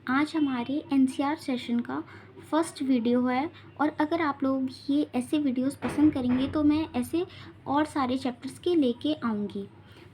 आज हमारे एनसीईआर सेशन का फर्स्ट वीडियो है और अगर आप लोग ये ऐसे वीडियोस पसंद करेंगे तो मैं ऐसे और सारे चैप्टर्स के लेके आऊँगी।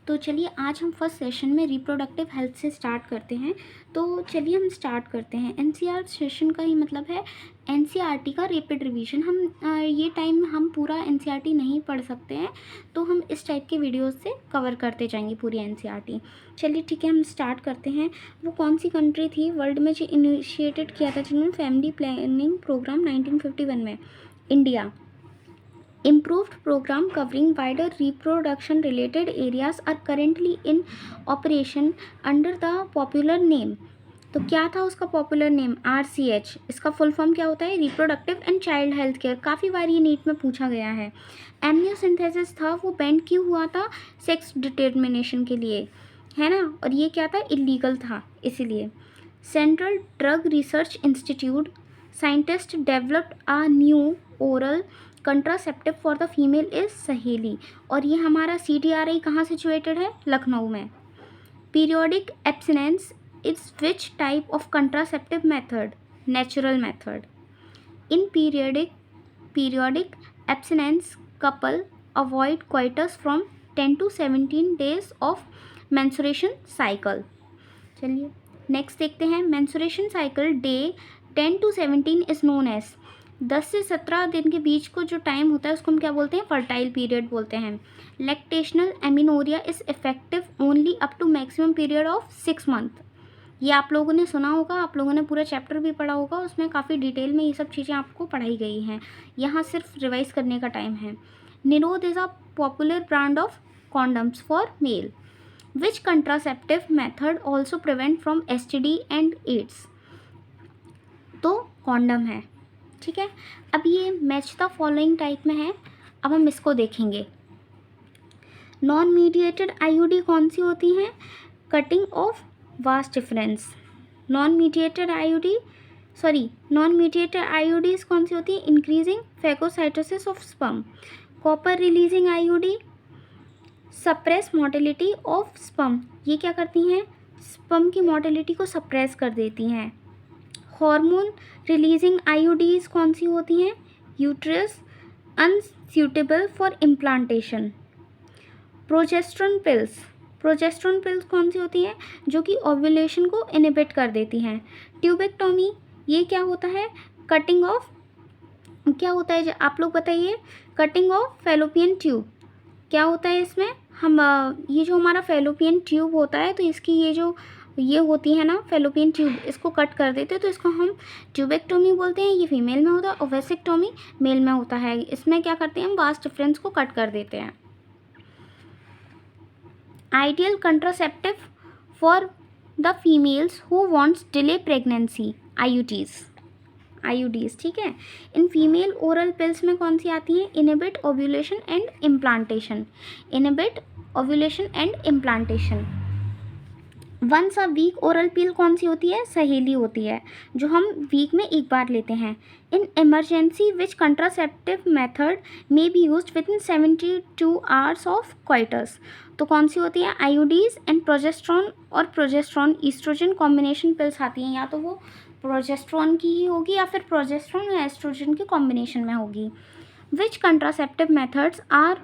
तो चलिए आज हम फर्स्ट सेशन में रिप्रोडक्टिव हेल्थ से स्टार्ट करते हैं। तो चलिए हम स्टार्ट करते हैं। एनसीईआर सेशन का ही मतलब है एनसीईआरटी का रैपिड रिवीजन। ये टाइम हम पूरा एनसीईआरटी नहीं पढ़ सकते हैं, तो हम इस टाइप के वीडियोस से कवर करते जाएंगे पूरी एनसीईआरटी। चलिए ठीक है, हम स्टार्ट करते हैं। वो कौन सी कंट्री थी वर्ल्ड में जो इनिशिएटेड किया था जिन्होंने फैमिली प्लानिंग प्रोग्राम 1951 में? India. Improved program covering wider reproduction related areas are currently in operation under the popular name। तो क्या था उसका पॉपुलर नेम? RCH। इसका फुल फॉर्म क्या होता है? Reproductive and child health care. काफ़ी बार ये नीट में पूछा गया है। एमनियोसिंथेसिस था, वो बैंड क्यों हुआ था? सेक्स डिटर्मिनेशन के लिए, है ना। और ये क्या था? इलीगल था इसीलिए। Central drug research institute scientist developed a new oral contraceptive for the female is सहेली। और ये हमारा CTRI कहाँ सिचुएटेड है? लखनऊ में। Periodic abstinence is which type of contraceptive method? Natural method. In periodic abstinence couple avoid coitus from 10 to 17 days of menstruation cycle. चलिए next देखते हैं। Menstruation cycle day 10 to 17 is known as. 10 से 17 दिन के बीच को जो टाइम होता है उसको हम क्या बोलते हैं? फर्टाइल पीरियड बोलते हैं। Lactational amenorrhoea is effective only up to maximum period of 6 month. ये आप लोगों ने सुना होगा, आप लोगों ने पूरा चैप्टर भी पढ़ा होगा, उसमें काफ़ी डिटेल में ये सब चीज़ें आपको पढ़ाई गई हैं। यहाँ सिर्फ रिवाइज करने का टाइम है। Nirodh is a popular brand of condoms for male. Which contraceptive method also prevent from STD and AIDS? तो कॉन्डम है, ठीक है। अब ये मैच द फॉलोइंग टाइप में है, अब हम इसको देखेंगे। नॉन मीडिएटेड IUD कौन सी होती हैं? Cutting of vast difference. Non mediated IUDs कौन सी होती है? Increasing phagocytosis of sperm. Copper releasing IUD suppress motility of sperm. ये क्या करती हैं? स्पर्म की मोटिलिटी को सप्रेस कर देती हैं। हार्मोन रिलीजिंग IUDs कौन सी होती हैं? Uterus unsuitable for implantation. Progesterone pills कौन सी होती हैं? जो कि ओव्यूलेशन को इनहिबिट कर देती हैं। ट्यूबेक्टोमी, ये क्या होता है? कटिंग ऑफ, क्या होता है आप लोग बताइए? Cutting of fallopian tube. क्या होता है इसमें? हम ये जो हमारा फैलोपियन ट्यूब होता है, तो इसकी ये होती है ना फैलोपियन ट्यूब, इसको कट कर देते हैं, तो इसको हम ट्यूबेक्टोमी बोलते हैं। ये फीमेल में होता है और वेसेक्टोमी मेल में होता है। इसमें क्या करते हैं? हम वास्ट डिफरेंस को कट कर देते हैं। Ideal contraceptive for the females who wants delay pregnancy, IUDs, ठीक है। इन फीमेल ओरल पिल्स में कौन सी आती हैं? Inhibit ovulation and implantation. Once a week oral pill कौन सी होती है? सहेली होती है, जो हम वीक में एक बार लेते हैं। In emergency which contraceptive method may be used within 72 hours of coitus. तो कौन सी होती है? IUDs and progesterone oestrogen combination pills आती हैं। या तो वो प्रोजेस्ट्रॉन की ही होगी या फिर प्रोजेस्ट्रॉन या एस्ट्रोजन के कॉम्बिनेशन में होगी। Which contraceptive methods are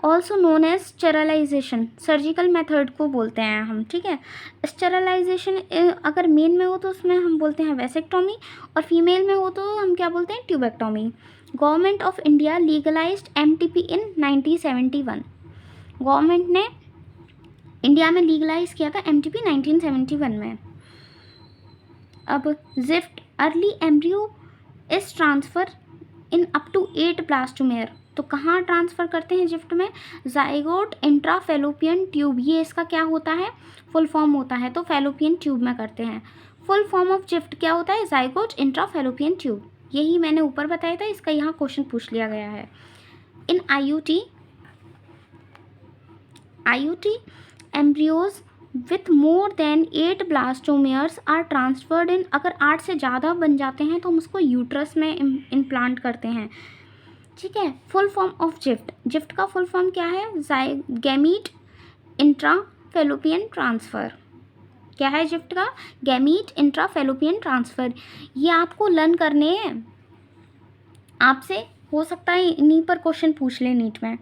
also known as sterilization. Surgical method को बोलते हैं हम, ठीक है। स्टेरलाइजेशन अगर मेल में हो तो उसमें हम बोलते हैं वेसेक्टोमी, और फीमेल में हो तो हम क्या बोलते हैं? Tubectomy. Government of India legalised MTP in 1971। Government ने इंडिया में लीगलाइज किया था MTP 1971 में। अब GIFT early embryo is transfer in up to 8 blastomere. तो कहाँ ट्रांसफ़र करते हैं जिफ्ट में? जाइगोट इंट्राफेलोपियन ट्यूब, ये इसका क्या होता है? फुल फॉर्म होता है, तो फेलोपियन ट्यूब में करते हैं। फुल फॉर्म ऑफ जिफ्ट क्या होता है? Zygote intrafallopian tube. यही मैंने ऊपर बताया था, इसका यहाँ क्वेश्चन पूछ लिया गया है। In IUT embryos with more than 8 blastomeres are transferred in. अगर 8 से ज़्यादा बन जाते हैं तो हम उसको यूट्रस में इम्प्लांट करते हैं, ठीक है। फुल फॉर्म ऑफ जिफ्ट का फुल फॉर्म क्या है? Gamete intra fallopian transfer. क्या है गिफ्ट का? Gamete intrafallopian transfer. ये आपको लर्न करने हैं, आपसे हो सकता है इन्हीं पर क्वेश्चन पूछ ले नीट में।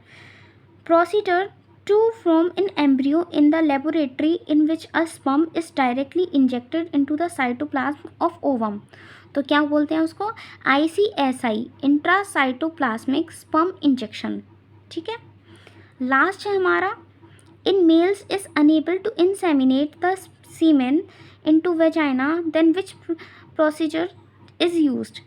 Procedure to form an embryo in the laboratory in which a sperm is directly injected into the cytoplasm of ovum। तो क्या बोलते हैं उसको? ICSI, intracytoplasmic sperm injection. ठीक है। लास्ट है हमारा, in males is unable to inseminate the semen into vagina, then which procedure is used.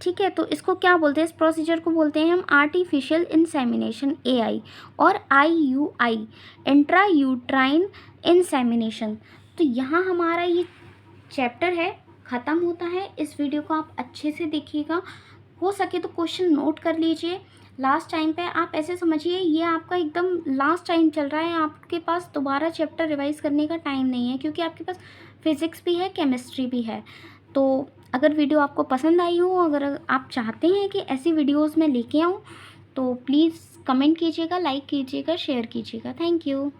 ठीक है, तो इसको क्या बोलते हैं? इस प्रोसीजर को बोलते हैं हम आर्टिफिशियल इंसेमिनेशन, AI, और IUI, इंट्रा यूट्राइन इंसेमिनेशन। तो यहाँ हमारा ये चैप्टर है ख़त्म होता है। इस वीडियो को आप अच्छे से देखिएगा, हो सके तो क्वेश्चन नोट कर लीजिए। लास्ट टाइम पे आप ऐसे समझिए ये आपका एकदम लास्ट टाइम चल रहा है, आपके पास दोबारा चैप्टर रिवाइज करने का टाइम नहीं है, क्योंकि आपके पास फिज़िक्स भी है, केमिस्ट्री भी है। तो अगर वीडियो आपको पसंद आई हो, अगर आप चाहते हैं कि ऐसी वीडियोस मैं लेके आऊँ, तो प्लीज़ कमेंट कीजिएगा, लाइक कीजिएगा, शेयर कीजिएगा। Thank you.